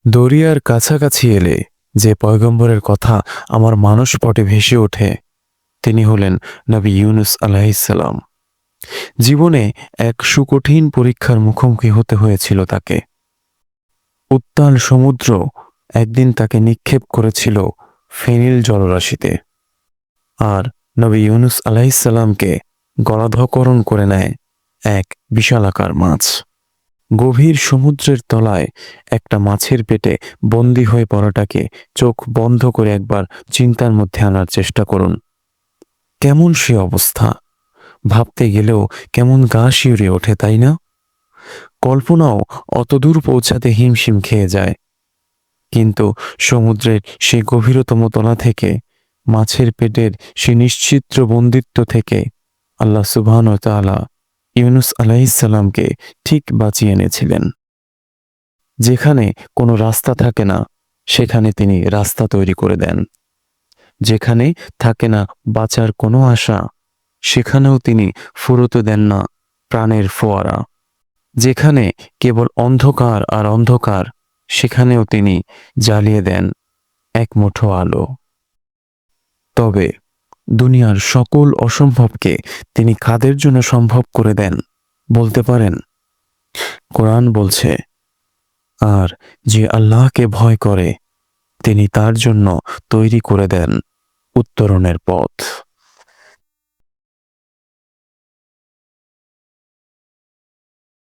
দরিয়ার কাছাকাছি এলে যে পয়গম্বরের কথা আমার মানসপটে ভেসে ওঠে তিনি হলেন নবী ইউনুস আলাইহিসসালাম। জীবনে এক সুকঠিন পরীক্ষার মুখোমুখি হতে হয়েছিল তাকে। উত্তাল সমুদ্র একদিন তাকে নিক্ষেপ করেছিল ফেনিল জলরাশিতে, আর নবী ইউনুস আলাইহিসসালামকে গলাধঃকরণ করে নেয় এক বিশালাকার মাছ। গভীর সমুদ্রের তলায় একটা মাছের পেটে বন্দী হয়ে পড়াটাকে চোখ বন্ধ করে একবার চিন্তার মধ্যে আনার চেষ্টা করুন। কেমন সে অবস্থা, ভাবতে গেলেও কেমন গা শিউরে ওঠে, তাই না? কল্পনাও অতদূর পৌঁছাতে হিমশিম খেয়ে যায়। কিন্তু সমুদ্রের সে গভীরতম তলা থেকে, মাছের পেটের সে নিশ্চিদ্র বন্দিত্ব থেকে আল্লাহ সুবহানাহু ওয়া তাআলা ইউনুস আলাইহিসসালামকে ঠিক বাঁচিয়ে এনেছিলেন। যেখানে কোনো রাস্তা থাকে না সেখানে তিনি রাস্তা তৈরি করে দেন। যেখানে থাকে না বাঁচার কোনো আশা সেখানেও তিনি ফুরোতে দেন না প্রাণের ফোয়ারা। যেখানে কেবল অন্ধকার আর অন্ধকার সেখানেও তিনি জ্বালিয়ে দেন এক মুঠো আলো। তবে দুনিয়ার সকল অসম্ভবকে তিনি কাদের জন্য সম্ভব করে দেন বলতে পারেন? কোরআন বলছে, আর যে আল্লাহকে ভয় করে তিনি তার জন্য তৈরি করে দেন উত্তরণের পথ।